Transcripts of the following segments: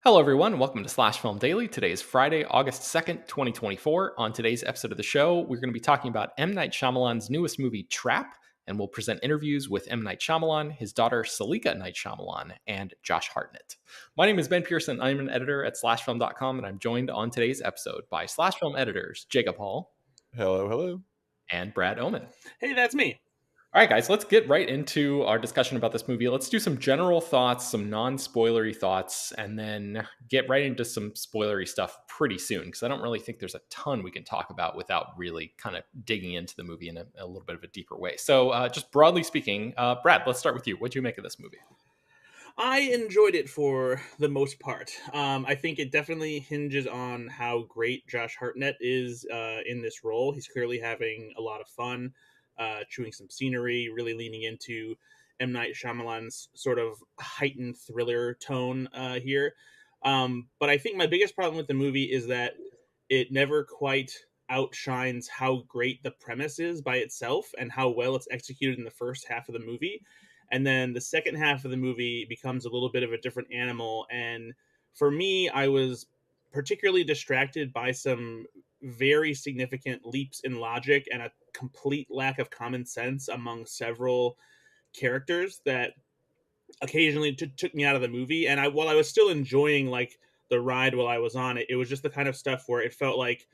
Hello, everyone. Welcome to Slash Film Daily. Today is Friday, August 2nd, 2024. On today's episode of the show, we're going to be talking about M. Night Shyamalan's newest movie, Trap, and we'll present interviews with M. Night Shyamalan, his daughter, Saleka Night Shyamalan, and Josh Hartnett. My name is Ben Pearson. I'm an editor at slashfilm.com, and I'm joined on today's episode by Slash Film editors Jacob Hall Hello, hello. and Brad Oman. Hey, that's me. All right, guys, let's get right into our discussion about this movie. Let's do some general thoughts, some non-spoilery thoughts, and then get right into some spoilery stuff pretty soon, because I don't really think there's a ton we can talk about without really kind of digging into the movie in a little bit of a deeper way. So just broadly speaking, Brad, let's start with you. What do you make of this movie? I enjoyed it for the most part. I think it definitely hinges on how great Josh Hartnett is in this role. He's clearly having a lot of fun, chewing some scenery, really leaning into M. Night Shyamalan's sort of heightened thriller tone here. But I think my biggest problem with the movie is that it never quite outshines how great the premise is by itself and how well it's executed in the first half of the movie. And then the second half of the movie becomes a little bit of a different animal. And for me, I was particularly distracted by some very significant leaps in logic and a complete lack of common sense among several characters that occasionally took me out of the movie. And while I was still enjoying like the ride while I was on it, it was just the kind of stuff where it felt like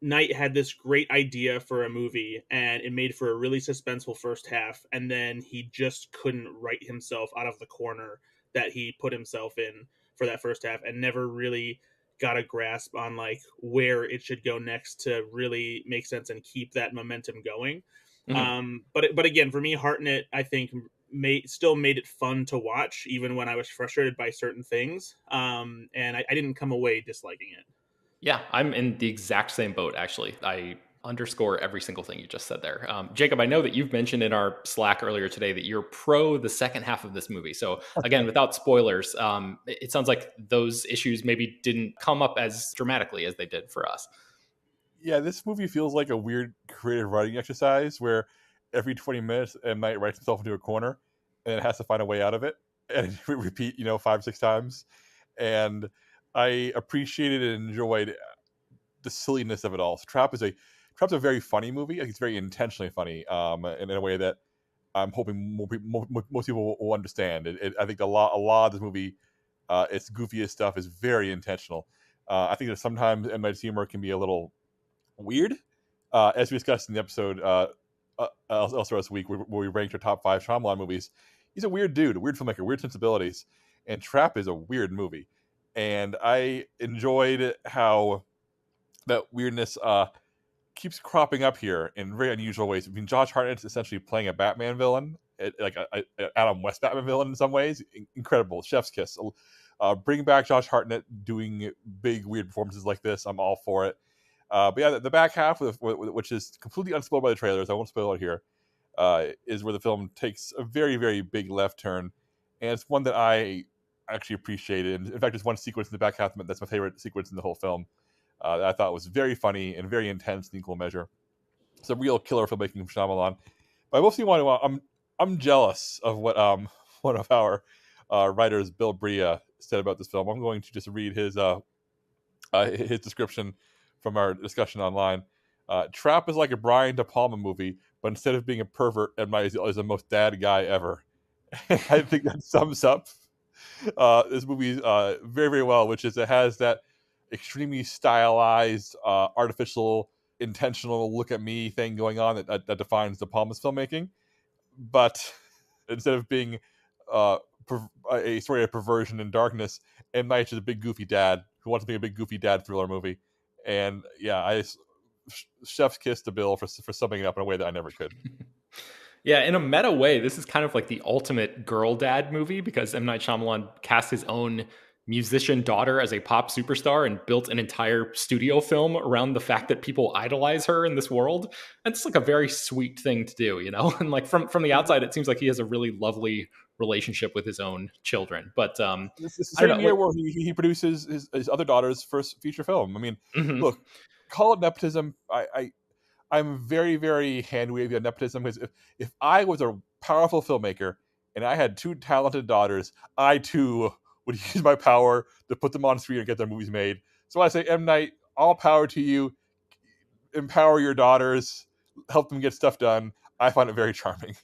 Knight had this great idea for a movie and it made for a really suspenseful first half, and then he just couldn't write himself out of the corner that he put himself in for that first half and never really got a grasp on like where it should go next to really make sense and keep that momentum going. But again, for me, Hartnett, I think still made it fun to watch even when I was frustrated by certain things, and I didn't come away disliking it. Yeah, I'm in the exact same boat, actually. I underscore every single thing you just said there. Jacob, I know that you've mentioned in our Slack earlier today that you're pro the second half of this movie. So, again, without spoilers, it sounds like those issues maybe didn't come up as dramatically as they did for us. Yeah, this movie feels like a weird creative writing exercise where every 20 minutes M. Night writes himself into a corner and it has to find a way out of it and repeat, 5, 6 times. And I appreciated and enjoyed the silliness of it all. So Trap's a very funny movie. Like, it's very intentionally funny, in a way that I'm hoping most people will understand. I think a lot of this movie, its goofiest stuff is very intentional. I think that sometimes M. Night's humor can be a little weird, as we discussed in the episode elsewhere this week, where we ranked our top 5 Shyamalan movies. He's a weird dude, a weird filmmaker, weird sensibilities, and Trap is a weird movie. And I enjoyed how that weirdness keeps cropping up here in very unusual ways. I mean, Josh Hartnett's essentially playing a Batman villain, like a Adam West Batman villain in some ways. Incredible, chef's kiss. Bring back Josh Hartnett doing big weird performances like this. I'm all for it. But yeah, the back half, which is completely unspoiled by the trailers, I won't spoil it here, is where the film takes a very, very big left turn. And it's one that I actually appreciated. And in fact, there's one sequence in the back half that's my favorite sequence in the whole film, that I thought was very funny and very intense in equal measure. It's a real killer filmmaking from Shyamalan. But I mostly want to. I'm jealous of what one of our writers, Bill Bria, said about this film. I'm going to just read his description from our discussion online. Trap is like a Brian De Palma movie, but instead of being a pervert, M. Night is the most dad guy ever. I think that sums up this movie very, very well, which is it has that extremely stylized, artificial, intentional look at me thing going on that defines De Palma's filmmaking. But instead of being a story of perversion and darkness, M. Night is a big goofy dad who wants to be a big goofy dad thriller movie. And yeah, chef's kiss to Bill for summing it up in a way that I never could. Yeah, in a meta way, this is kind of like the ultimate girl dad movie because M. Night Shyamalan cast his own musician daughter as a pop superstar and built an entire studio film around the fact that people idolize her in this world. And it's like a very sweet thing to do, And like from the outside, it seems like he has a really lovely relationship with his own children. But This is the same year where he produces his other daughter's first feature film. I mean, Look, call it nepotism. I'm very, very hand-wavy on nepotism because if I was a powerful filmmaker and I had 2 talented daughters, I too would use my power to put them on screen and get their movies made. So I say, M. Night, all power to you. Empower your daughters, help them get stuff done. I find it very charming.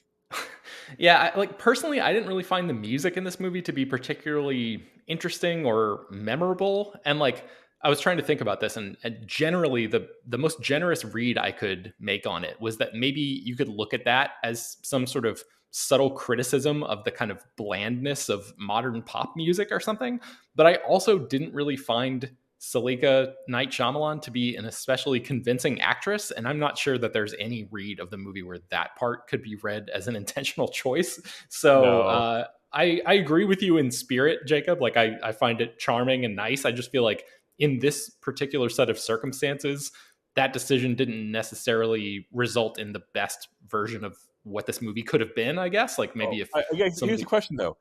Yeah, like personally, I didn't really find the music in this movie to be particularly interesting or memorable. And like, I was trying to think about this, and generally, the most generous read I could make on it was that maybe you could look at that as some sort of subtle criticism of the kind of blandness of modern pop music or something. But I also didn't really find Saleka Shyamalan to be an especially convincing actress, and I'm not sure that there's any read of the movie where that part could be read as an intentional choice. So No. I agree with you in spirit, Jacob. Like I find it charming and nice. I just feel like in this particular set of circumstances, that decision didn't necessarily result in the best version of what this movie could have been. I guess like maybe if Here's somebody the question though.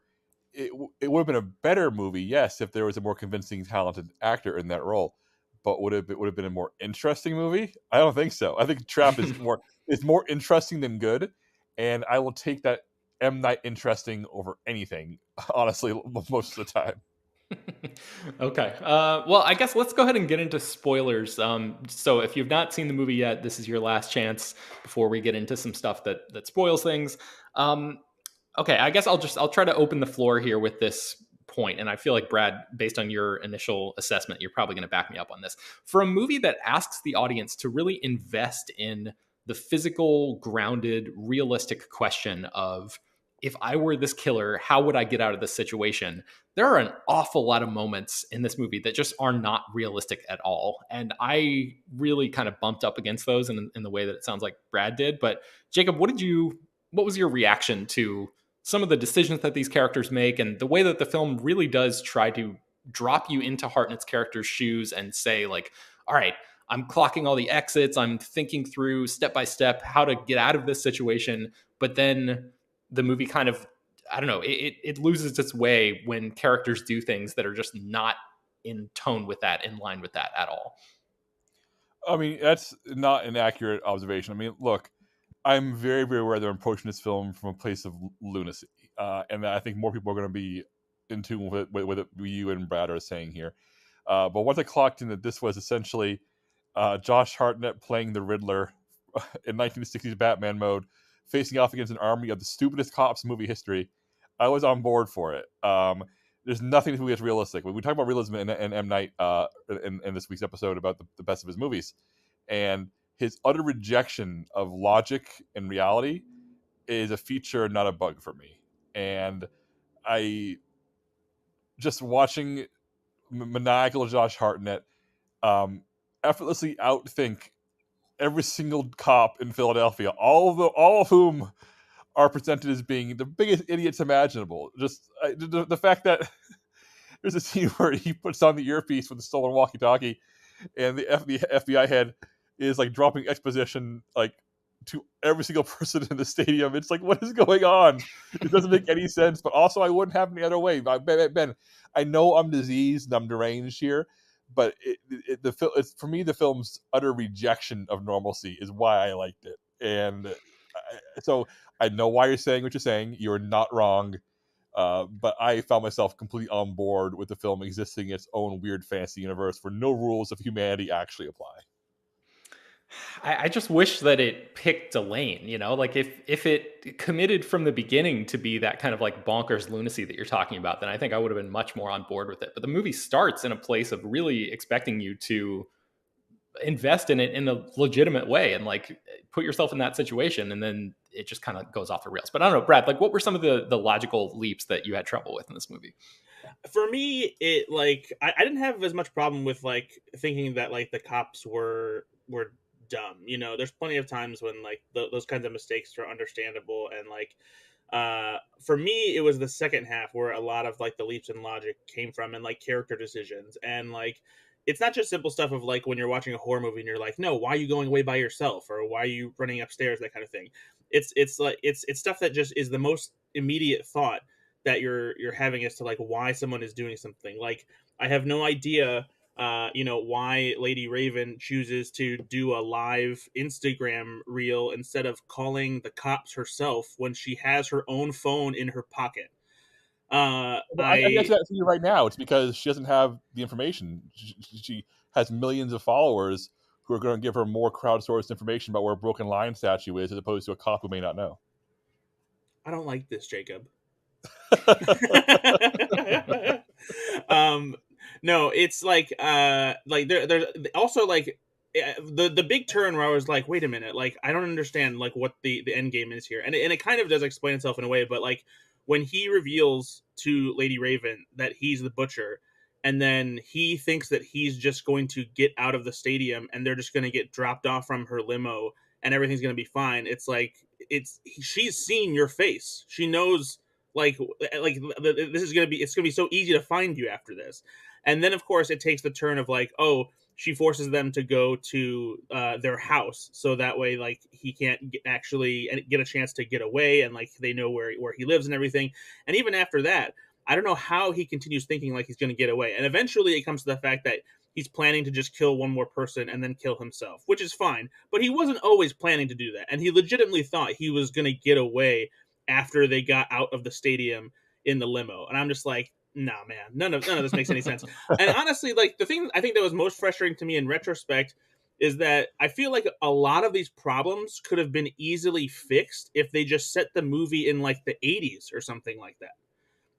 It would have been a better movie, yes, if there was a more convincing, talented actor in that role. But would have been a more interesting movie? I don't think so. I think Trap is more interesting than good, and I will take that M. Night interesting over anything. Honestly, most of the time. Okay. Well, I guess let's go ahead and get into spoilers. So if you've not seen the movie yet, this is your last chance before we get into some stuff that spoils things. Um, okay, I guess I'll try to open the floor here with this point, and I feel like Brad, based on your initial assessment, you're probably going to back me up on this. For a movie that asks the audience to really invest in the physical, grounded, realistic question of if I were this killer, how would I get out of this situation? There are an awful lot of moments in this movie that just are not realistic at all. And I really kind of bumped up against those in the way that it sounds like Brad did. But Jacob, what was your reaction to some of the decisions that these characters make and the way that the film really does try to drop you into Hartnett's character's shoes and say, like, all right, I'm clocking all the exits, I'm thinking through step by step how to get out of this situation. But then the movie kind of, I don't know, it loses its way when characters do things that are just not in tone with that, in line with that at all. I mean, that's not an accurate observation. I mean, look, I'm very, very aware they're approaching this film from a place of lunacy, and I think more people are going to be in tune with what you and Brad are saying here. But once I clocked in that this was essentially Josh Hartnett playing the Riddler in 1960s Batman mode, facing off against an army of the stupidest cops in movie history, I was on board for it. There's nothing in this movie that's realistic. We talk about realism in M. Night in this week's episode about the best of his movies, and his utter rejection of logic and reality is a feature, not a bug for me. And I just watching maniacal Josh Hartnett effortlessly outthink every single cop in Philadelphia, all of whom are presented as being the biggest idiots imaginable. Just the fact that there's a scene where he puts on the earpiece with the stolen walkie-talkie, and the FBI head is like dropping exposition like to every single person in the stadium. It's like, what is going on? It doesn't make any sense. But also, I wouldn't have any other way. Ben, I know I'm diseased and I'm deranged here, but it's for me the film's utter rejection of normalcy is why I liked it. And so I know why you're saying what you're saying. You're not wrong. But I found myself completely on board with the film existing in its own weird fantasy universe where no rules of humanity actually apply. I just wish that it picked a lane, you know, like if it committed from the beginning to be that kind of like bonkers lunacy that you're talking about, then I think I would have been much more on board with it. But the movie starts in a place of really expecting you to invest in it in a legitimate way and like put yourself in that situation, and then it just kind of goes off the rails. But I don't know, Brad, like what were some of the logical leaps that you had trouble with in this movie? For me, it like I didn't have as much problem with like thinking that like the cops were dumb. You know, there's plenty of times when like those kinds of mistakes are understandable, and like for me it was the second half where a lot of like the leaps in logic came from, and like character decisions, and like it's not just simple stuff of like when you're watching a horror movie and you're like, no, why are you going away by yourself, or why are you running upstairs, that kind of thing. It's like it's stuff that just is the most immediate thought that you're having as to like why someone is doing something. Like I have no idea why Lady Raven chooses to do a live Instagram reel instead of calling the cops herself when she has her own phone in her pocket. I guess that's you right now. It's because she doesn't have the information. She has millions of followers who are going to give her more crowdsourced information about where a broken lion statue is, as opposed to a cop who may not know. I don't like this, Jacob. No, it's like there's also like the big turn where I was like, wait a minute, like I don't understand like what the end game is here, and it kind of does explain itself in a way, but like when he reveals to Lady Raven that he's the butcher, and then he thinks that he's just going to get out of the stadium and they're just going to get dropped off from her limo and everything's going to be fine. It's like she's seen your face. She knows like this is gonna be it's gonna be so easy to find you after this, and then of course it takes the turn of like, oh, she forces them to go to their house so that way like he can't actually get a chance to get away, and like they know where he lives and everything. And even after that, I don't know how he continues thinking like he's going to get away, and eventually it comes to the fact that he's planning to just kill one more person and then kill himself, which is fine, but he wasn't always planning to do that, and he legitimately thought he was going to get away after they got out of the stadium in the limo. And I'm just like, nah, man, none of this makes any sense. And honestly, like the thing I think that was most frustrating to me in retrospect is that I feel like a lot of these problems could have been easily fixed if they just set the movie in like the 80s or something like that.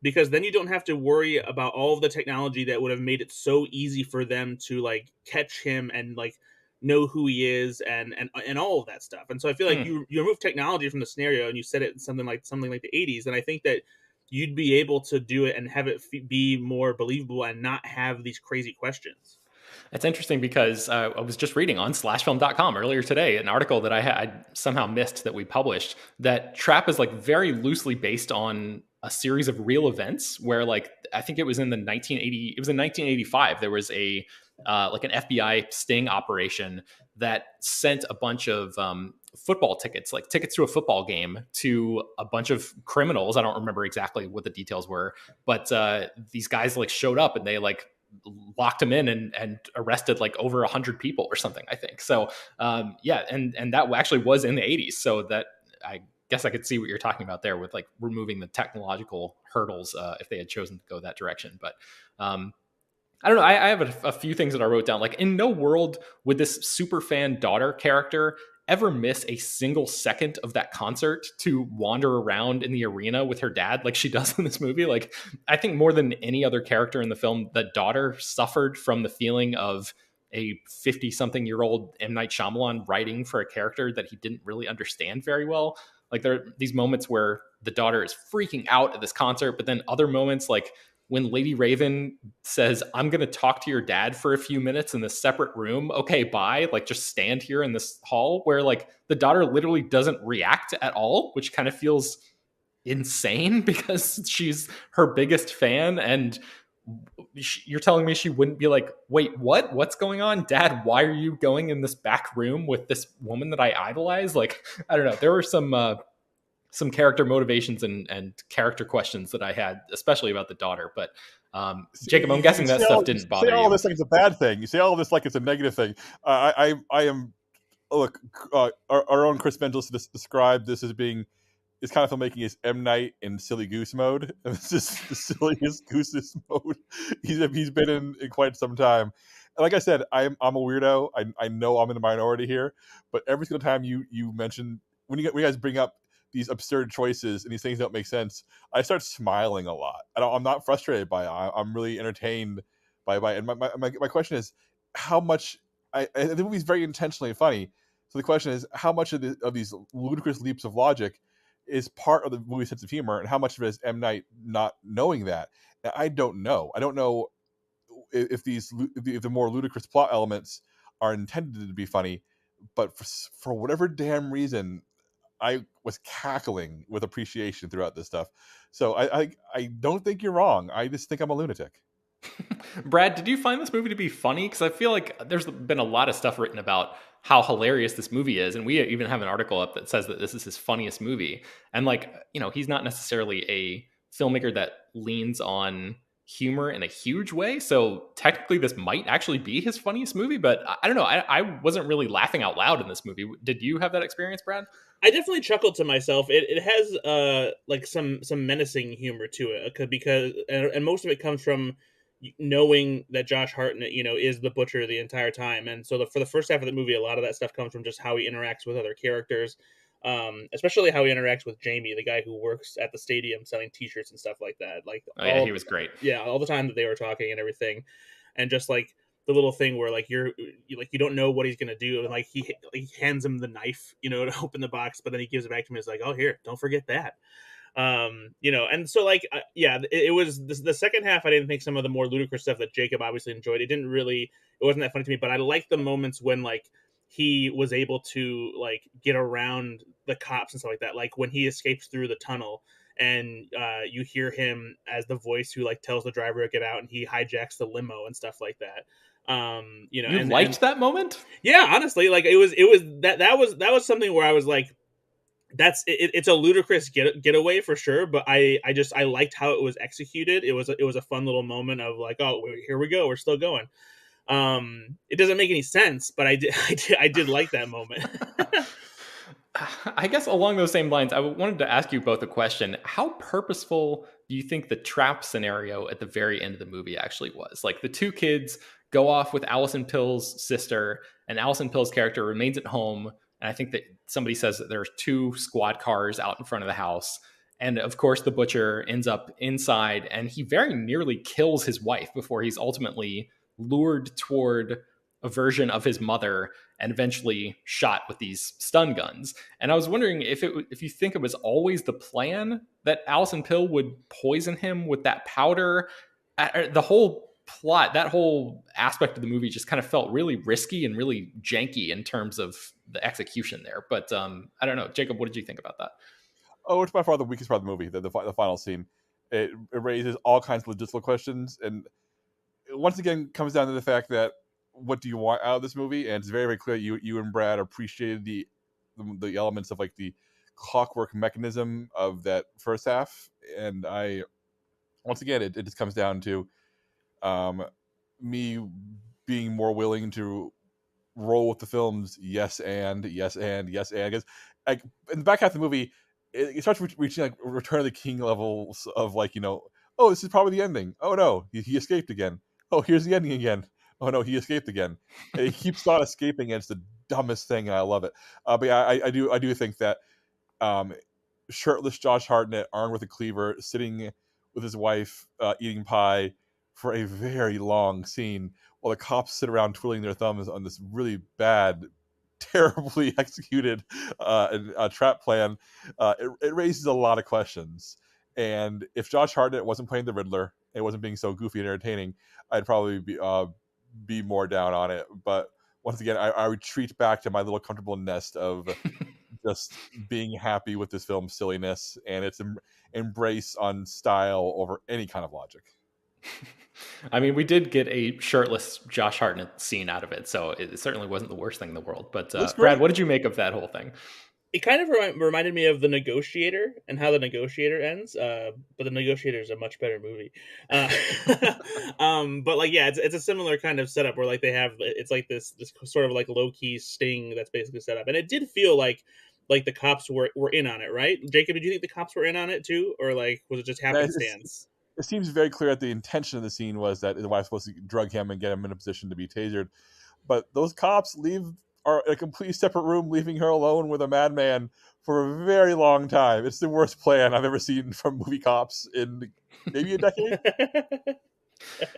Because then you don't have to worry about all of the technology that would have made it so easy for them to like catch him and like know who he is and all of that stuff. And so I feel like you remove technology from the scenario and you set it in something like the 80s, and I think that you'd be able to do it and have it be more believable and not have these crazy questions. It's interesting because I was just reading on slashfilm.com earlier today an article that I had somehow missed that we published, that Trap is like very loosely based on a series of real events where like I think it was in 1985 there was a like an FBI sting operation that sent a bunch of football tickets, like tickets to a football game, to a bunch of criminals. I don't remember exactly what the details were, but these guys like showed up and they like locked him in and arrested like over 100 people or something, I think. So yeah, and that actually was in the 80s. So that I guess I could see what you're talking about there with like removing the technological hurdles if they had chosen to go that direction. But I don't know. I have a few things that I wrote down. Like, in no world would this super fan daughter character ever miss a single second of that concert to wander around in the arena with her dad like she does in this movie. Like, I think more than any other character in the film, the daughter suffered from the feeling of a 50-something-year-old M. Night Shyamalan writing for a character that he didn't really understand very well. Like, there are these moments where the daughter is freaking out at this concert, but then other moments like when Lady Raven says, I'm going to talk to your dad for a few minutes in this separate room. Okay, bye. Like, just stand here in this hall, where like the daughter literally doesn't react at all, which kind of feels insane because she's her biggest fan. And you're telling me she wouldn't be like, wait, what? What's going on? Dad, why are you going in this back room with this woman that I idolize? Like, I don't know. There were some character motivations and character questions that I had, especially about the daughter. But Jacob, I'm guessing that stuff didn't bother you. You say all this like it's a bad thing. You say all this like it's a negative thing. I am, look, our own Chris Vengelis described this as being, this kind of filmmaking is M. Night in silly goose mode. This is the silliest gooses mode he's been in quite some time. And like I said, I'm a weirdo. I know I'm in the minority here, but every single time you mention, when you guys bring up these absurd choices and these things don't make sense, I start smiling a lot. I'm not frustrated by it. I'm really entertained by it. And my question is, how much, the movie's very intentionally funny. So the question is, how much of these ludicrous leaps of logic is part of the movie's sense of humor, and how much of it is M. Night not knowing that? And I don't know. I don't know if the more ludicrous plot elements are intended to be funny, but for whatever damn reason, I was cackling with appreciation throughout this stuff. So I don't think you're wrong. I just think I'm a lunatic. Brad, did you find this movie to be funny? Because I feel like there's been a lot of stuff written about how hilarious this movie is. And we even have an article up that says that this is his funniest movie. And like, you know, he's not necessarily a filmmaker that leans on humor in a huge way. So technically this might actually be his funniest movie, but I don't know. I wasn't really laughing out loud in this movie. Did you have that experience, Brad? I definitely chuckled to myself. It has like some menacing humor to it, because and most of it comes from knowing that Josh Hartnett, is the butcher the entire time. And so for the first half of the movie, a lot of that stuff comes from just how he interacts with other characters, especially how he interacts with Jamie, the guy who works at the stadium selling T-shirts and stuff like that. Like Oh yeah, he was great. yeah, all the time that they were talking and everything, and just like the little thing where like you don't know what he's gonna do, and like he hands him the knife, to open the box, but then he gives it back to him. He's like, "Oh, here, don't forget that." And so like yeah, it was the second half. I didn't think some of the more ludicrous stuff that Jacob obviously enjoyed. It wasn't that funny to me, but I liked the moments when like he was able to like get around the cops and stuff like that, like when he escapes through the tunnel and you hear him as the voice who like tells the driver to get out, and he hijacks the limo and stuff like that. You liked that moment? Yeah, honestly, like it was that was something where I was like, it's a ludicrous getaway for sure, but I liked how it was executed. It was a fun little moment of like, oh, here we go, we're still going. It doesn't make any sense, but I did like that moment. I guess along those same lines, I wanted to ask you both a question. How purposeful do you think the trap scenario at the very end of the movie actually was? Like the two kids go off with Allison Pill's sister, and Allison Pill's character remains at home. And I think that somebody says that there's two squad cars out in front of the house. And of course, the butcher ends up inside, and he very nearly kills his wife before he's ultimately lured toward a version of his mother and eventually shot with these stun guns. And I was wondering if you think it was always the plan that Allison Pill would poison him with that powder. The whole plot, that whole aspect of the movie just kind of felt really risky and really janky in terms of the execution there. But I don't know, Jacob, what did you think about that? Oh, it's by far the weakest part of the movie, the final scene. It raises all kinds of logistical questions, and once again comes down to the fact that what do you want out of this movie? And it's very, very clear you and Brad appreciated the elements of like the clockwork mechanism of that first half. And once again, it just comes down to me being more willing to roll with the film's yes and, because like in the back half of the movie, it starts reaching like Return of the King levels of like, oh, this is probably the ending. Oh no, he escaped again. Oh, here's the ending again. Oh no, he escaped again. And he keeps not escaping, and it's the dumbest thing, and I love it. But yeah, I do think that shirtless Josh Hartnett, armed with a cleaver, sitting with his wife, eating pie for a very long scene, while the cops sit around twiddling their thumbs on this really bad, terribly executed trap plan. It raises a lot of questions. And if Josh Hartnett wasn't playing the Riddler, it wasn't being so goofy and entertaining, I'd probably be more down on it. But once again, I retreat back to my little comfortable nest of just being happy with this film's silliness and its embrace on style over any kind of logic. I mean, we did get a shirtless Josh Hartnett scene out of it, so it certainly wasn't the worst thing in the world. But Brad, what did you make of that whole thing? It kind of reminded me of The Negotiator and how The Negotiator ends, but The Negotiator is a much better movie. But like, yeah, it's a similar kind of setup where like it's like this sort of like low key sting that's basically set up, and it did feel like the cops were in on it, right? Jacob, did you think the cops were in on it too, or like was it just happenstance? It seems very clear that the intention of the scene was that the wife's supposed to drug him and get him in a position to be tasered, but those cops are in a completely separate room, leaving her alone with a madman for a very long time. It's the worst plan I've ever seen from movie cops in maybe a decade.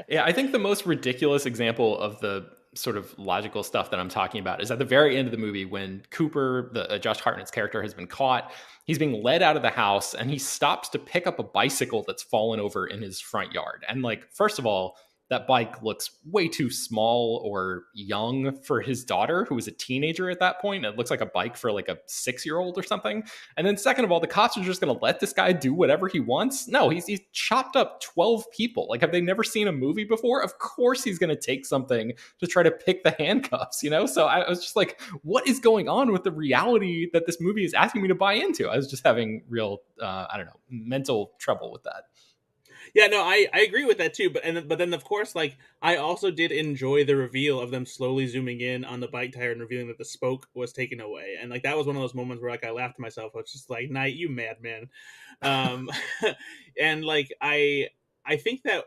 Yeah, I think the most ridiculous example of the sort of logical stuff that I'm talking about is at the very end of the movie when Cooper, Josh Hartnett's character, has been caught. He's being led out of the house, and he stops to pick up a bicycle that's fallen over in his front yard. And like, first of all, that bike looks way too small or young for his daughter, who was a teenager at that point. It looks like a bike for like a 6-year-old or something. And then second of all, the cops are just going to let this guy do whatever he wants. No, he's chopped up 12 people. Like, have they never seen a movie before? Of course he's going to take something to try to pick the handcuffs, So I was just like, what is going on with the reality that this movie is asking me to buy into? I was just having real, mental trouble with that. Yeah, no, I agree with that too. But then of course, like I also did enjoy the reveal of them slowly zooming in on the bike tire and revealing that the spoke was taken away, and like that was one of those moments where like I laughed to myself. I was just like, "Night, you madman," um, and like I think that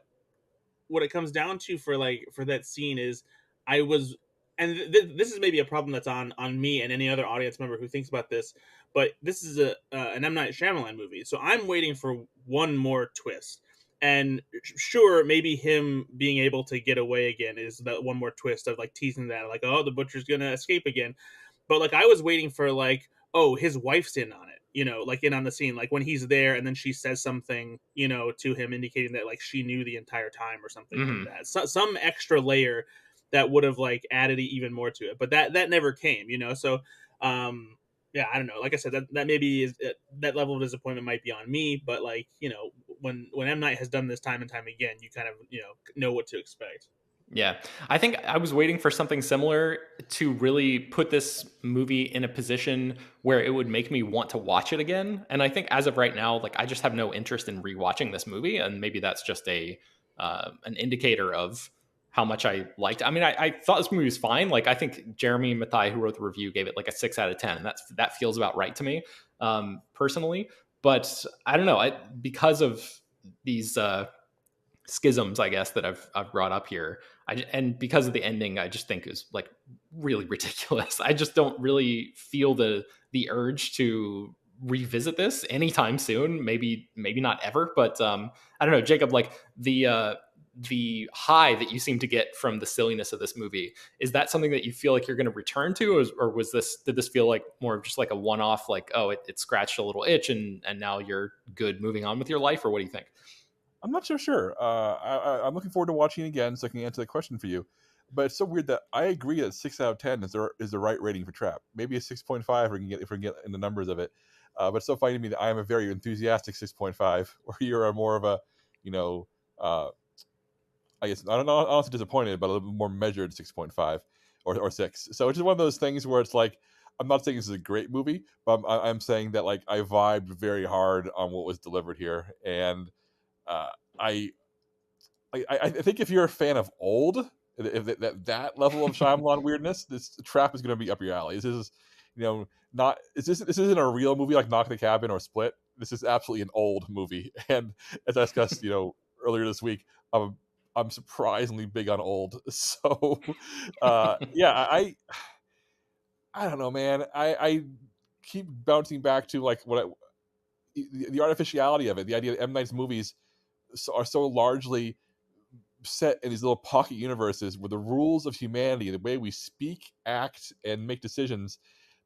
what it comes down to for like for that scene is I was and this is maybe a problem that's on me and any other audience member who thinks about this, but this is a an M Night Shyamalan movie, so I'm waiting for one more twist. And sure, maybe him being able to get away again is that one more twist of like teasing that, like, oh, the butcher's gonna escape again. But like I was waiting for like, oh, his wife's in on it, like in on the scene, like when he's there and then she says something, to him indicating that like she knew the entire time or something like Hmm. that. So, some extra layer that would have like added even more to it. But that never came. So yeah, I don't know. Like I said, that maybe is that level of disappointment might be on me, but like, when M Night has done this time and time again, you kind of, know what to expect. Yeah. I think I was waiting for something similar to really put this movie in a position where it would make me want to watch it again. And I think as of right now, like I just have no interest in rewatching this movie. And maybe that's just an indicator of how much I liked. I mean, I thought this movie was fine. Like I think Jeremy Mathai, who wrote the review, gave it like a 6 out of 10, and that feels about right to me, personally. But I don't know. Because of these schisms, I guess, that I've brought up here. And because of the ending, I just think is like really ridiculous. I just don't really feel the urge to revisit this anytime soon. Maybe not ever, but I don't know, Jacob. Like the high that you seem to get from the silliness of this movie, is that something that you feel like you're going to return to, or did this feel like more of just like a one off? Like, oh, it scratched a little itch, and now you're good, moving on with your life, or what do you think? I'm not so sure. I'm looking forward to watching it again so I can answer the question for you. But it's so weird that I agree that 6 out of 10 is the right rating for Trap. Maybe a 6.5 if we can get in the numbers of it. But it's so funny to me that I am a very enthusiastic 6.5, where you're a more of a, you know, uh, I guess I don't know, honestly disappointed, but a little bit more measured 6.5 or 6. So it's just one of those things where it's like I'm not saying this is a great movie, but I'm saying that like I vibed very hard on what was delivered here, and uh, I I think if you're a fan of old, if that level of Shyamalan weirdness, this Trap is going to be up your alley. This is, not this isn't a real movie like Knock at the Cabin or Split. This is absolutely an old movie, and as I discussed, earlier this week, I'm surprisingly big on old. So, yeah, I don't know, man. I keep bouncing back to like the artificiality of it, the idea that M Night's movies are so largely set in these little pocket universes where the rules of humanity, the way we speak, act, and make decisions,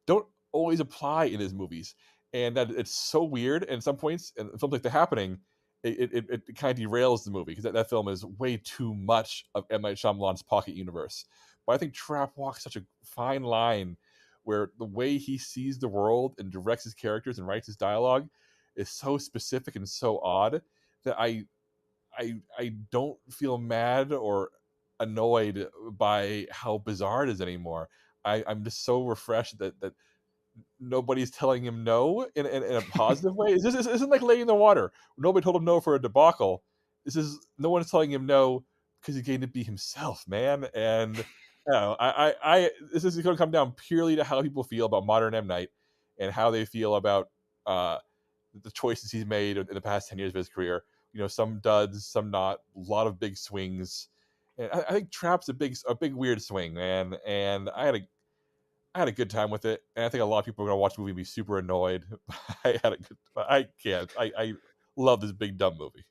don't always apply in his movies, and that it's so weird. And at some points, and films like The Happening, it kind of derails the movie because that film is way too much of M Night Shyamalan's pocket universe. But I think Trap walks such a fine line where the way he sees the world and directs his characters and writes his dialogue is so specific and so odd that I don't feel mad or annoyed by how bizarre it is anymore. I'm just so refreshed that nobody's telling him no in a positive way. This isn't like Lady in the Water. Nobody told him no for a debacle. This is no one's telling him no because he's getting to be himself, man. And I don't know, this is going to come down purely to how people feel about modern M Night and how they feel about uh, the choices he's made in the past 10 years of his career. Some duds, some not, a lot of big swings. And I think Trap's a big weird swing, man. And I had a good time with it. And I think a lot of people are gonna watch the movie and be super annoyed. I can't. I love this big dumb movie.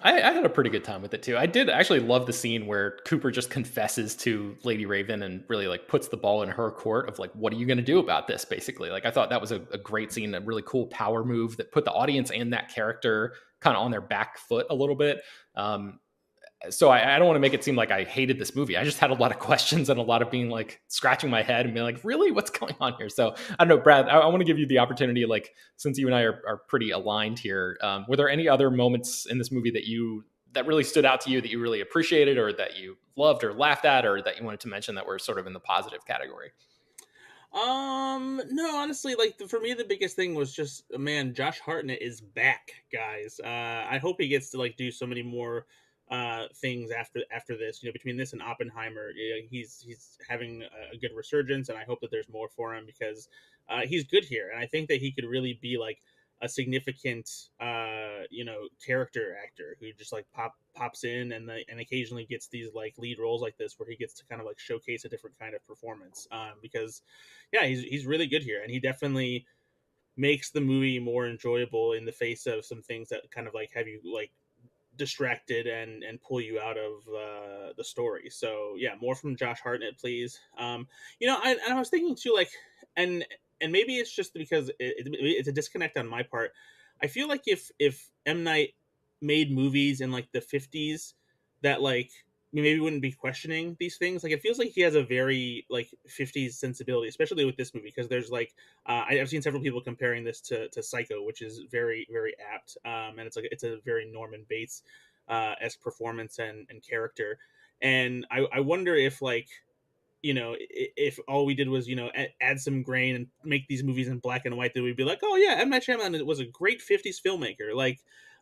I had a pretty good time with it too. I did actually love the scene where Cooper just confesses to Lady Raven and really like puts the ball in her court of like, what are you going to do about this? Basically, like I thought that was a great scene, a really cool power move that put the audience and that character kind of on their back foot a little bit. So I don't want to make it seem like I hated this movie. I just had a lot of questions and a lot of being like scratching my head and being like, really, what's going on here? So I don't know, Brad, I want to give you the opportunity, like, since you and I are pretty aligned here, were there any other moments in this movie that really stood out to you, that you really appreciated, or that you loved or laughed at, or that you wanted to mention that were sort of in the positive category? No, honestly, like for me, the biggest thing was just, man, Josh Hartnett is back, guys. I hope he gets to like do so many more things after this. You know, between this and Oppenheimer, he's having a good resurgence, and I hope that there's more for him because he's good here, and I think that he could really be like a significant character actor who just like pops in and occasionally gets these like lead roles like this where he gets to kind of like showcase a different kind of performance, because yeah, he's really good here, and he definitely makes the movie more enjoyable in the face of some things that kind of like have you like distracted and pull you out of the story. So yeah, more from Josh Hartnett, please. I was thinking too, like, and maybe it's just because it's a disconnect on my part. I feel like if M. Night made movies in like the 50s that like we maybe wouldn't be questioning these things. Like it feels like he has a very like 50s sensibility, especially with this movie, because there's like I've seen several people comparing this to Psycho, which is very very apt, and it's a very Norman Bates esque performance and character, and I wonder if like if all we did was add some grain and make these movies in black and white, then we'd be like, oh yeah, M. Night Shyamalan was a great 50s filmmaker. Like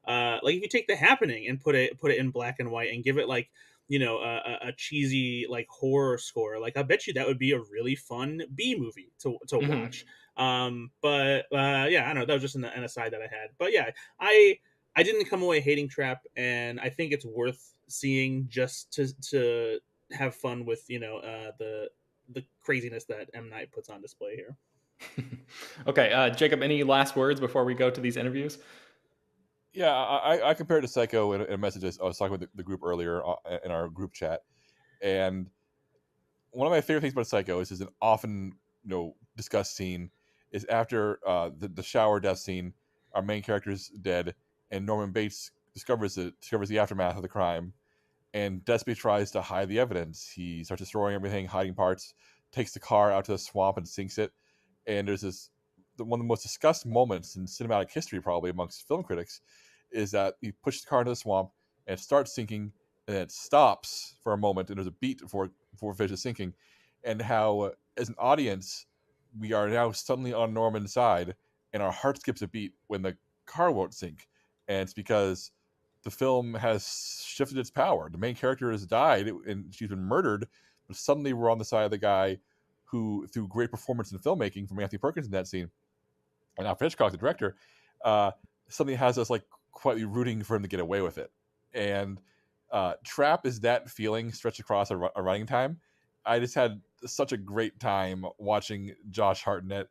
if you take The Happening and put it in black and white and give it like a cheesy like horror score, like I bet you that would be a really fun B movie to watch. But yeah, I don't know, that was just an aside that I had. But yeah, I didn't come away hating Trap, and I think it's worth seeing just to have fun with the craziness that M. Night puts on display here. Okay, Jacob, any last words before we go to these interviews? Yeah, I compared to Psycho in a message I was talking with the group earlier in our group chat, and one of my favorite things about Psycho is an often discussed scene is after the shower death scene. Our main character is dead, and Norman Bates discovers the aftermath of the crime, and desperately tries to hide the evidence. He starts destroying everything, hiding parts, takes the car out to the swamp and sinks it. And there's one of the most discussed moments in cinematic history, probably amongst film critics, is that he pushes the car into the swamp and it starts sinking, and it stops for a moment, and there's a beat before it finishes sinking, and how as an audience we are now suddenly on Norman's side, and our heart skips a beat when the car won't sink, and it's because the film has shifted its power. The main character has died and she's been murdered, but suddenly we're on the side of the guy who, through great performance in filmmaking from Anthony Perkins in that scene, and Alfred Hitchcock, the director, suddenly has us like quietly rooting for him to get away with it. And Trap is that feeling stretched across a running time. I just had such a great time watching Josh Hartnett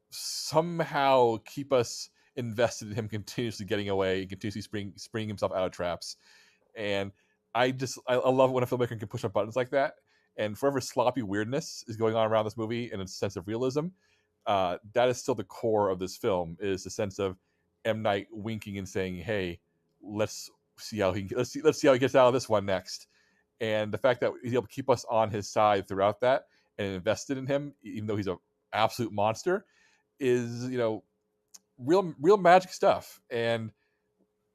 somehow keep us invested in him continuously getting away, continuously springing himself out of traps. And I love when a filmmaker can push up buttons like that. And forever sloppy weirdness is going on around this movie and its sense of realism. That is still the core of this film, is the sense of M. Night winking and saying, "Hey, let's see how he gets out of this one next." And the fact that he's able to keep us on his side throughout that and invested in him, even though he's an absolute monster, is real magic stuff. And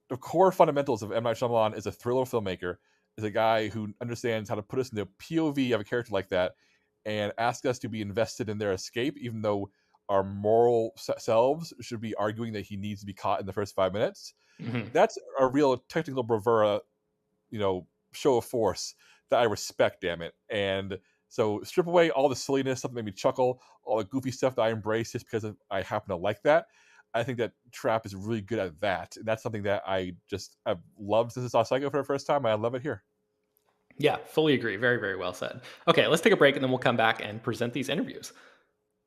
the core fundamentals of M. Night Shyamalan as a thriller filmmaker is a guy who understands how to put us in the POV of a character like that and ask us to be invested in their escape, even though our moral selves should be arguing that he needs to be caught in the first 5 minutes. That's a real technical bravura, show of force that I respect, damn it. And so strip away all the silliness, stuff that made me chuckle, all the goofy stuff that I embrace just because I happen to like that. I think that Trap is really good at that. And that's something that I've loved since I saw Psycho for the first time. I love it here. Yeah, fully agree. Very, very well said. Okay, let's take a break and then we'll come back and present these interviews.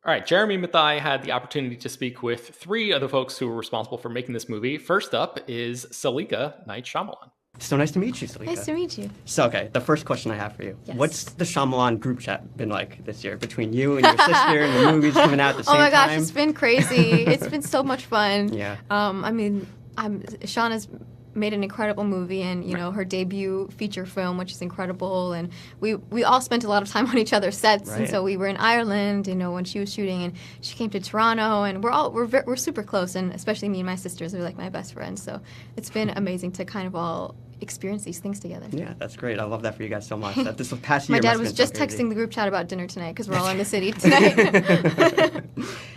All right, Jeremy Mathai had the opportunity to speak with three of the folks who were responsible for making this movie. First up is Saleka Night Shyamalan. So nice to meet you, Saleka. Nice to meet you. So, okay, the first question I have for you. Yes. What's the Shyamalan group chat been like this year between you and your sister and the movies coming out at the same time? Oh my gosh, it's been crazy. It's been so much fun. Yeah. Shauna's made an incredible movie, and her debut feature film, which is incredible, and we all spent a lot of time on each other's sets, right. And so we were in Ireland, when she was shooting, and she came to Toronto, and we're super close, and especially me and my sisters are like my best friends, so it's been amazing to kind of all experience these things together. Yeah, that's great. I love that for you guys so much. That this past My year dad must was have been just so crazy. texting the group chat about dinner tonight because we're all in the city tonight.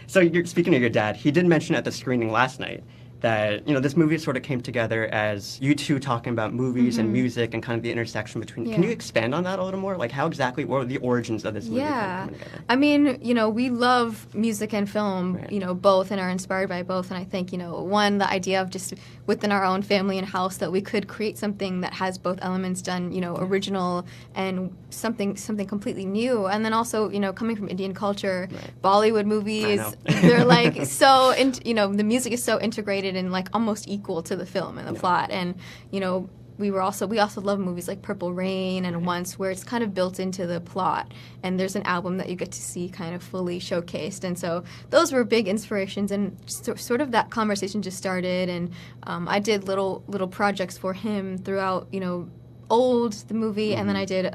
So speaking of your dad, he did mention at the screening last night that, you know, this movie sort of came together as you two talking about movies and music and kind of the intersection between. Yeah. Can you expand on that a little more? Like, how exactly were the origins of this movie kind of Yeah. coming together? I mean, you know, we love music and film, Right. you know, both and are inspired by both. And I think, you know, one, the idea of just within our own family and house that we could create something that has both elements done, you know, original and something completely new. And then also, you know, coming from Indian culture, Right. Bollywood movies, know. they're like so, you know, the music is so integrated and like almost equal to the film and the plot. And, you know, we also love movies like Purple Rain and Once, where it's kind of built into the plot, and there's an album that you get to see kind of fully showcased. And so those were big inspirations, and sort of that conversation just started. And I did little projects for him throughout, you know, Old, the movie, and then I did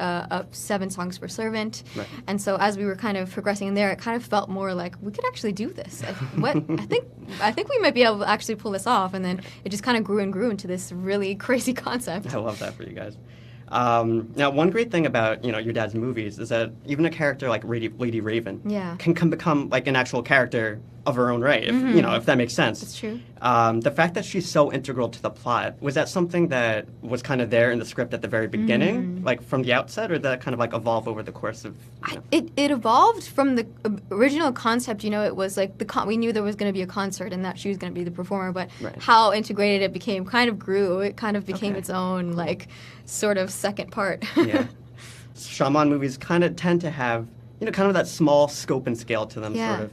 7 songs for Servant. Right. And so as we were kind of progressing in there, it kind of felt more like we could actually do this. I think we might be able to actually pull this off. And then it just kind of grew and grew into this really crazy concept. I love that for you guys. Now, one great thing about, you know, your dad's movies is that even a character like Lady Raven Yeah. can become like an actual character of her own right, if, you know, if that makes sense. It's true. The fact that she's so integral to the plot, was that something that was kind of there in the script at the very beginning, like from the outset, or did that kind of like evolve over the course of, you know? It evolved from the original concept. You know, it was like we knew there was going to be a concert and that she was going to be the performer, but Right. how integrated it became kind of grew. It kind of became Okay. its own like sort of second part. Yeah. Shyamalan movies kind of tend to have, you know, kind of that small scope and scale to them, Yeah. sort of.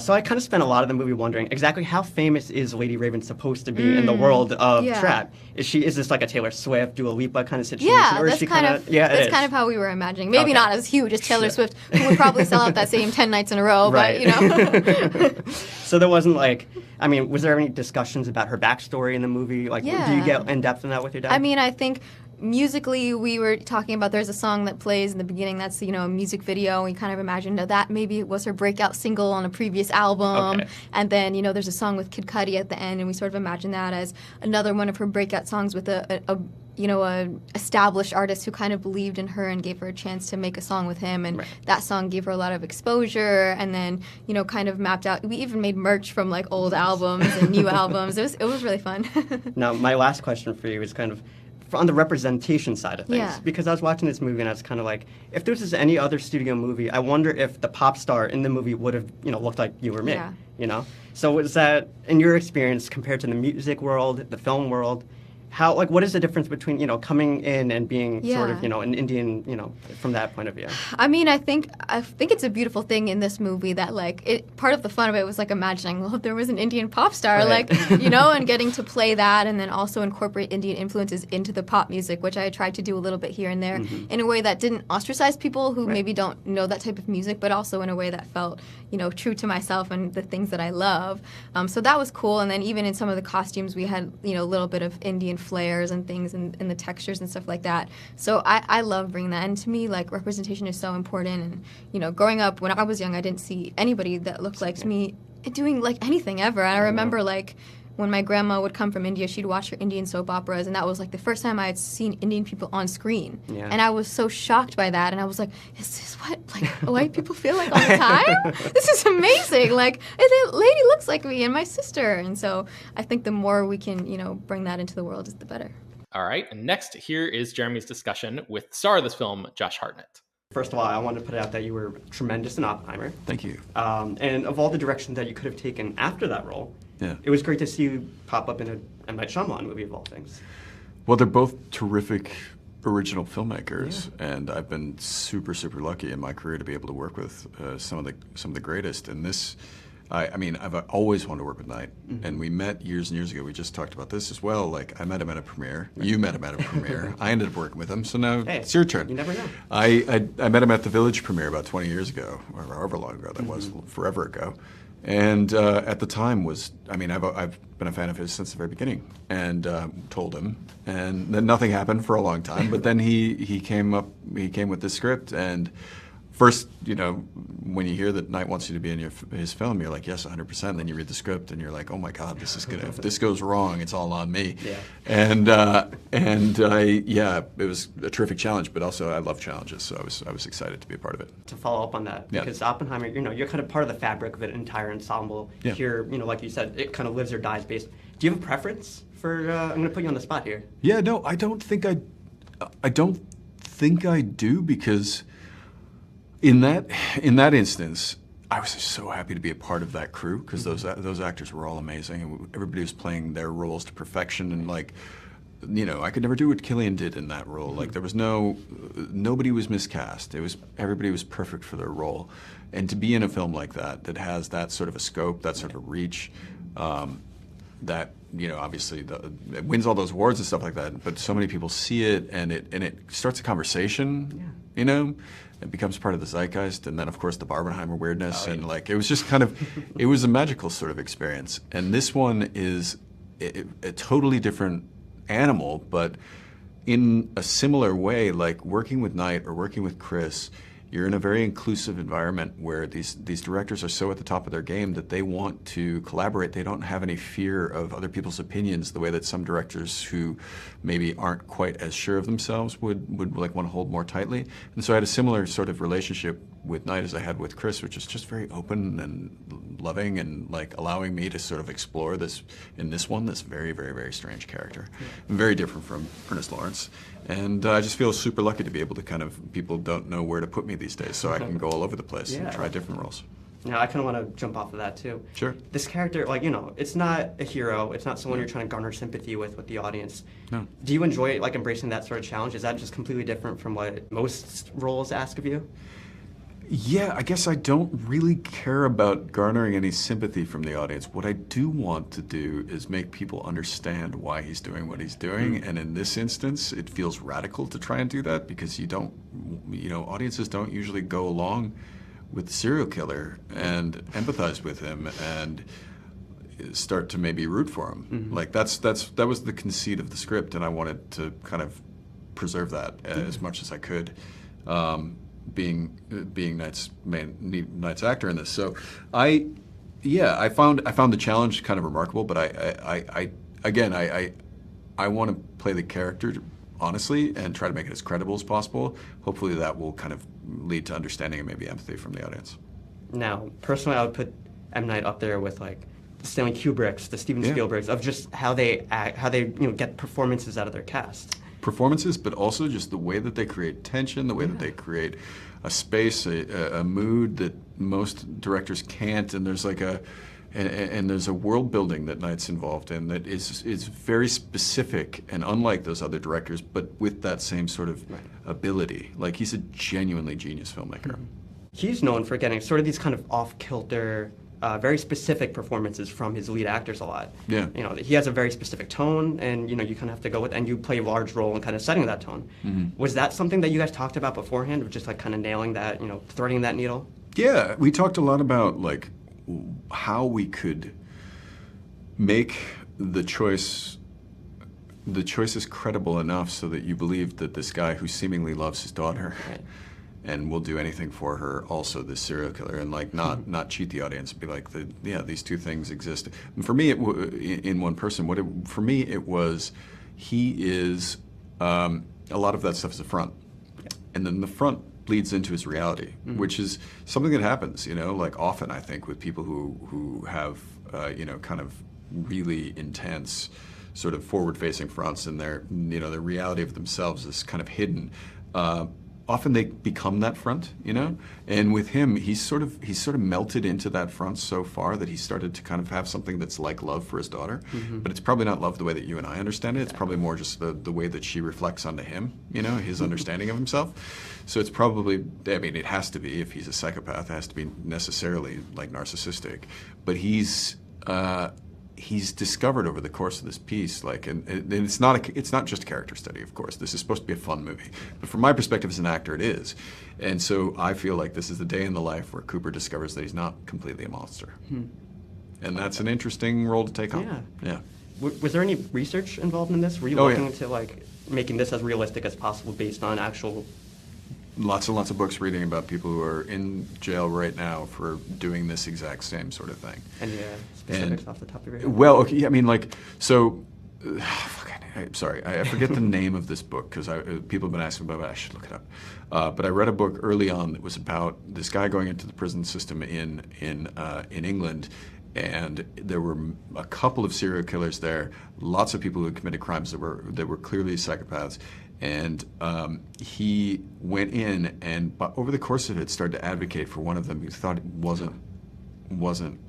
So I kind of spent a lot of the movie wondering exactly how famous is Lady Raven supposed to be in the world of yeah. trap? Is this like a Taylor Swift, Dua Lipa kind of situation? Yeah, or is that's she kind kinda, of yeah, it that's is. kind of how we were imagining. Maybe Okay. not as huge as Taylor Sure. Swift, who would probably sell out that same 10 nights in a row. Right. But you know, So there wasn't like, I mean, was there any discussions about her backstory in the movie? Like, do you Yeah. get in depth in that with your dad? I mean, I think musically we were talking about there's a song that plays in the beginning that's, you know, a music video. We kind of imagined that maybe it was her breakout single on a previous album. Okay. And then, you know, there's a song with Kid Cudi at the end, and we sort of imagined that as another one of her breakout songs with a established artist who kind of believed in her and gave her a chance to make a song with him, and Right. that song gave her a lot of exposure. And then, you know, kind of mapped out. We even made merch from like old albums and new albums. It was really fun. Now, my last question for you is kind of on the representation side of things. Yeah. Because I was watching this movie and I was kind of like, if this was any other studio movie, I wonder if the pop star in the movie would have, you know, looked like you or me, Yeah. you know? So was that, in your experience, compared to the music world, the film world, how, like, what is the difference between, you know, coming in and being sort of, Yeah. you know, an Indian, you know, from that point of view? I mean, I think it's a beautiful thing in this movie that like part of the fun of it was like imagining, well, if there was an Indian pop star, Right. like, you know, and getting to play that and then also incorporate Indian influences into the pop music, which I tried to do a little bit here and there in a way that didn't ostracize people who Right. maybe don't know that type of music, but also in a way that felt, you know, true to myself and the things that I love. So that was cool. And then even in some of the costumes, we had, you know, a little bit of Indian flares and things and the textures and stuff like that. So I love bringing that. And to me, like, representation is so important. And, you know, growing up, when I was young, I didn't see anybody that looked like me doing, like, anything ever. And I remember, like, when my grandma would come from India, she'd watch her Indian soap operas, and that was, like, the first time I had seen Indian people on screen. Yeah. And I was so shocked by that. And I was like, is this what, like, white people feel like all the time? This is amazing. Like, the lady looks like me and my sister. And so I think the more we can, you know, bring that into the world, the better. All right, and next here is Jeremy's discussion with the star of this film, Josh Hartnett. First of all, I wanted to put out that you were tremendous in Oppenheimer. Thank you. And of all the directions that you could have taken after that role, Yeah. it was great to see you pop up in a M. Night Shyamalan movie of all things. Well, they're both terrific original filmmakers, and I've been super, super lucky in my career to be able to work with some of the greatest. And this, I mean, I've always wanted to work with Knight, and we met years and years ago. We just talked about this as well. Like, I met him at a premiere. You met him at a premiere. I ended up working with him. So now Hey, it's your turn. you never know. I met him at the Village premiere about 20 years ago, or however long ago that was, forever ago. And at the time I've been a fan of his since the very beginning, and told him, and then nothing happened for a long time. But then he came with this script, and first, when you hear that Knight wants you to be in his film, you're like, yes, 100%. Then you read the script and you're like, oh my God, if this goes wrong, it's all on me. Yeah. And it was a terrific challenge, but also I love challenges, so I was excited to be a part of it. To follow up on that, because Oppenheimer, you're kind of part of the fabric of an entire ensemble. Yeah. Here, like you said, it kind of lives or dies based. Do you have a preference for? I'm going to put you on the spot here. Yeah, no, I don't think I do, because in that instance, I was just so happy to be a part of that crew, because those actors were all amazing, and everybody was playing their roles to perfection, and I could never do what Cillian did in that role. Like, there was nobody was miscast. Everybody was perfect for their role, and to be in a film like that has that sort of a scope, that sort of a reach, that obviously it wins all those awards and stuff like that. But so many people see it, and it starts a conversation. Yeah. It becomes part of the zeitgeist, and then of course the Barbenheimer weirdness, and it was just kind of, it was a magical sort of experience. And this one is a totally different animal, but in a similar way, like working with Knight or working with Chris, you're in a very inclusive environment where these directors are so at the top of their game that they want to collaborate. They don't have any fear of other people's opinions the way that some directors who maybe aren't quite as sure of themselves would want to hold more tightly. And so I had a similar sort of relationship with Knight as I had with Chris, which is just very open and loving, and allowing me to sort of explore this very, very, very strange character. Very different from Ernest Lawrence. And I just feel super lucky to be able to people don't know where to put me these days, so I can go all over the place and try different roles. Now, I kind of want to jump off of that too. Sure. This character, it's not a hero. It's not someone you're trying to garner sympathy with the audience. No. Do you enjoy embracing that sort of challenge? Is that just completely different from what most roles ask of you? Yeah, I guess I don't really care about garnering any sympathy from the audience. What I do want to do is make people understand why he's doing what he's doing. And in this instance, it feels radical to try and do that, because audiences don't usually go along with the serial killer and empathize with him and start to maybe root for him. That was the conceit of the script, and I wanted to kind of preserve that as much as I could. Being Knight's actor in this, so I found the challenge kind of remarkable. But I want to play the character honestly and try to make it as credible as possible. Hopefully, that will kind of lead to understanding and maybe empathy from the audience. Now, personally, I would put M. Night up there with the Stanley Kubricks, the Steven Spielbergs, of just how they act, how they get performances out of their cast. Performances, but also just the way that they create tension, the way that they create a space, a mood that most directors can't, and there's there's a world building that Knight's involved in that is very specific and unlike those other directors, but with that same sort of ability. He's a genuinely genius filmmaker. He's known for getting sort of these kind of off-kilter, very specific performances from his lead actors a lot. Yeah. He has a very specific tone, and you kind of have to go with, and you play a large role in kind of setting that tone. Was that something that you guys talked about beforehand, of just kind of nailing that, threading that needle? Yeah, we talked a lot about how we could make the choices credible enough so that you believe that this guy who seemingly loves his daughter and will do anything for her, also this serial killer, and not cheat the audience and be like, these two things exist. And for me, in one person, for me it was, he is, a lot of that stuff is the front, and then the front bleeds into his reality, which is something that happens, often I think with people who have, kind of really intense sort of forward-facing fronts, and their reality of themselves is kind of hidden. Often they become that front, and with him, he's sort of melted into that front so far that he started to kind of have something that's like love for his daughter, but it's probably not love the way that you and I understand it. It's probably more just the way that she reflects onto him, his understanding of himself. So it's probably, it has to be, if he's a psychopath, it has to be necessarily narcissistic, but he's discovered over the course of this piece, and it's not just a character study, of course. This is supposed to be a fun movie, but from my perspective as an actor, it is. And so I feel like this is the day in the life where Cooper discovers that he's not completely a monster, and that's an interesting role to take on. Yeah. Was there any research involved in this? Were you looking into making this as realistic as possible based on actual lots and lots of books reading about people who are in jail right now for doing this exact same sort of thing. Any specifics off the top of your head? Well, okay, I mean, like, so, I'm sorry, I forget the name of this book because people have been asking about it. I should look it up. But I read a book early on that was about this guy going into the prison system in England, and there were a couple of serial killers there, lots of people who had committed crimes that were clearly psychopaths. And he went in, and over the course of it, started to advocate for one of them who thought it wasn't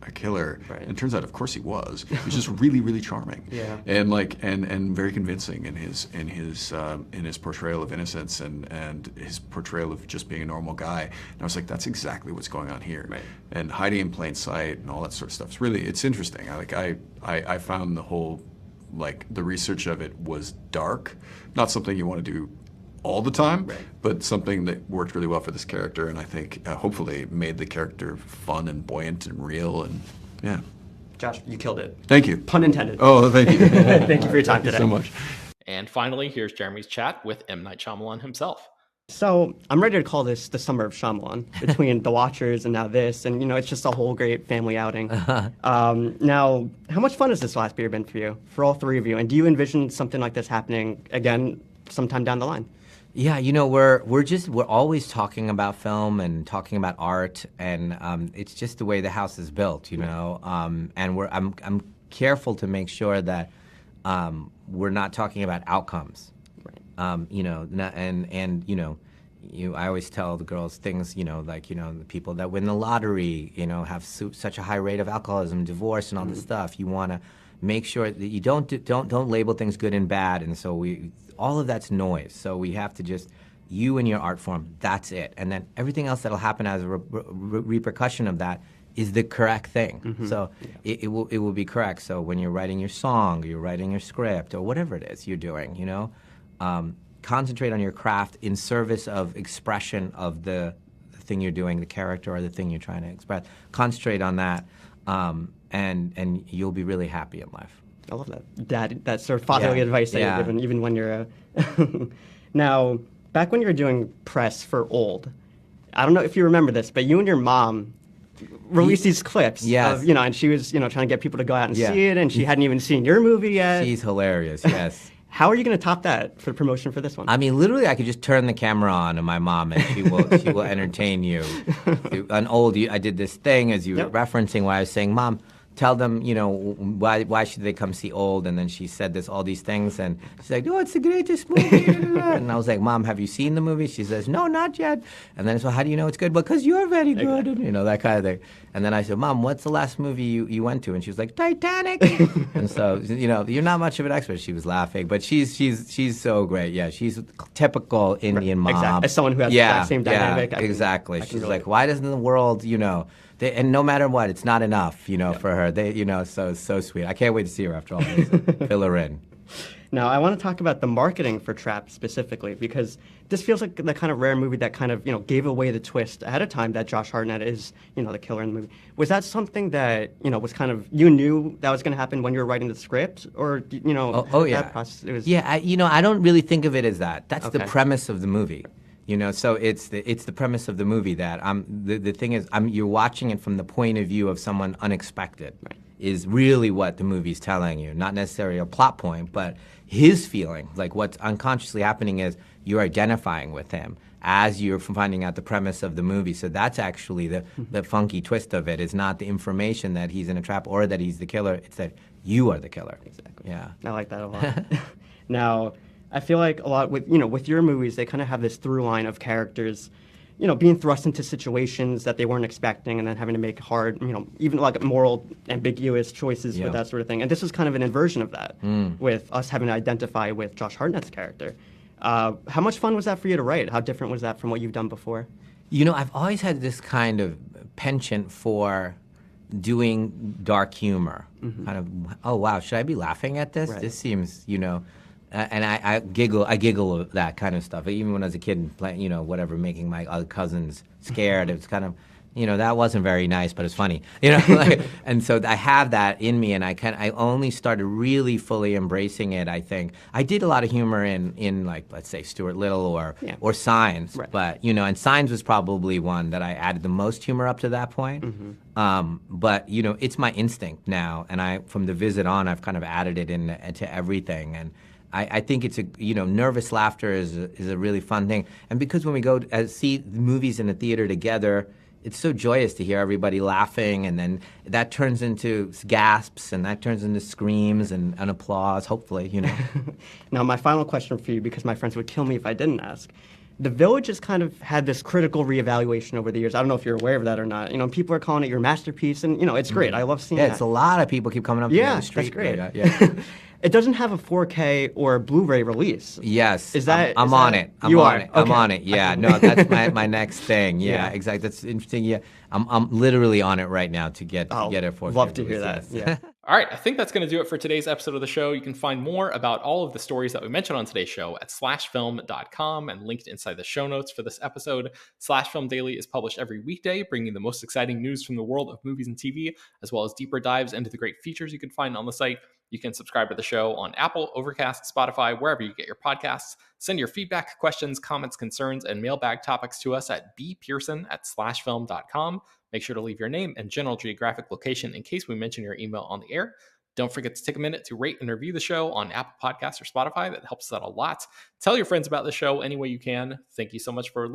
a killer. Right. And it turns out, of course, he was. He was just really, really charming. Yeah. And and very convincing in his portrayal of innocence and his portrayal of just being a normal guy. And I was like, that's exactly what's going on here. Right. And hiding in plain sight and all that sort of stuff. It's interesting. I found the whole, like, the research of it was dark. Not something you want to do all the time, right, but something that worked really well for this character, and I think hopefully made the character fun and buoyant and real, and yeah. Josh, you killed it. Thank you. Pun intended. Oh, thank you. Thank you for your time today. Thank you so much. And finally, here's Jeremy's chat with M. Night Shyamalan himself. So I'm ready to call this the summer of Shyamalan, between The Watchers and now this, and it's just a whole great family outing. Now, how much fun has this last year been for you, for all three of you, and do you envision something like this happening again sometime down the line? Yeah, we're always talking about film and talking about art, and it's just the way the house is built, and I'm careful to make sure that we're not talking about outcomes. I always tell the girls things, the people that win the lottery, have such a high rate of alcoholism, divorce, and all this stuff. You want to make sure that you don't label things good and bad, and so all of that's noise. So we have to just, you and your art form, that's it, and then everything else that'll happen as a repercussion of that is the correct thing. Mm-hmm. So it will be correct. So when you're writing your song, or you're writing your script, or whatever it is you're doing, concentrate on your craft in service of expression of the thing you're doing, the character or the thing you're trying to express. Concentrate on that, and you'll be really happy in life. I love that. That sort of fatherly advice that you're given, even when you're Now, back when you were doing press for Old, I don't know if you remember this, but you and your mom released these clips of, and she was, trying to get people to go out and see it, and she hadn't even seen your movie yet. She's hilarious, yes. How are you going to top that for promotion for this one? I mean, literally, I could just turn the camera on to my mom, and she will entertain you. On Old, I did this thing, as you were referencing, where I was saying, Mom, tell them, why should they come see Old? And then she said all these things, and she's like, oh, it's the greatest movie. And I was like, Mom, have you seen the movie? She says, no, not yet. And then, so how do you know it's good? Because you're very good, and, that kind of thing. And then I said, Mom, what's the last movie you went to? And she was like, Titanic. And so, you're not much of an expert. She was laughing, but she's so great. Yeah, she's a typical Indian mom. Exactly. As someone who has that same dynamic. Yeah, exactly. She's like, why doesn't the world, and no matter what, it's not enough, for her. So sweet. I can't wait to see her after all this. Fill her in. Now, I want to talk about the marketing for Trap specifically, because this feels like the kind of rare movie that kind of, gave away the twist ahead of time that Josh Hartnett is, the killer in the movie. Was that something that, was kind of, you knew that was going to happen when you were writing the script? Or, that process? It was... Yeah, I don't really think of it as that. That's the premise of the movie. So it's the premise of the movie that the thing is you're watching it from the point of view of someone unexpected. Right. Is really what the movie's telling you, not necessarily a plot point, but his feeling. Like what's unconsciously happening is you're identifying with him as you're finding out the premise of the movie. So that's actually the funky twist of it. It's not the information that he's in a trap or that he's the killer. It's that you are the killer. Exactly. Yeah. I like that a lot. Now, I feel like a lot with your movies, they kind of have this through line of characters, being thrust into situations that they weren't expecting and then having to make hard, even like moral, ambiguous choices with that sort of thing. And this was kind of an inversion of that with us having to identify with Josh Hartnett's character. How much fun was that for you to write? How different was that from what you've done before? I've always had this kind of penchant for doing dark humor. Mm-hmm. Kind of, oh, wow, should I be laughing at this? Right. This seems, and I giggle at that kind of stuff. Even when I was a kid, playing, whatever, making my other cousins scared. It's kind of, that wasn't very nice, but it's funny, like, and so I have that in me, and I only started really fully embracing it. I think I did a lot of humor in like, let's say, Stuart Little or Signs, Right. but and Signs was probably one that I added the most humor up to that point. But it's my instinct now, and from The Visit on, I've kind of added it into everything, and I think it's nervous laughter is a really fun thing, and because when we go see movies in the theater together, it's so joyous to hear everybody laughing, and then that turns into gasps, and that turns into screams and applause, hopefully, Now, my final question for you, because my friends would kill me if I didn't ask. The Village has kind of had this critical reevaluation over the years. I don't know if you're aware of that or not. People are calling it your masterpiece, and it's great. I love seeing Yeah, that. it's a lot of people keep coming up to me on the street. That's great. Yeah. It doesn't have a 4K or Blu-ray release. Yes. Is that? I'm is on that- it. I'm you on are. it. I'm Okay. on it. Yeah. No, that's my next thing. Yeah, Yeah. exactly. That's interesting. Yeah. I'm literally on it right now to get a 4K. Love to hear release, that. yes. Yeah. All right, I think that's going to do it for today's episode of the show. You can find more about all of the stories that we mentioned on today's show at slashfilm.com and linked inside the show notes for this episode. Slash Film Daily is published every weekday, bringing the most exciting news from the world of movies and TV, as well as deeper dives into the great features you can find on the site. You can subscribe to the show on Apple, Overcast, Spotify, wherever you get your podcasts. Send your feedback, questions, comments, concerns, and mailbag topics to us at bpearson@slashfilm.com. Make sure to leave your name and general geographic location in case we mention your email on the air. Don't forget to take a minute to rate and review the show on Apple Podcasts or Spotify. That helps us out a lot. Tell your friends about the show any way you can. Thank you so much for listening.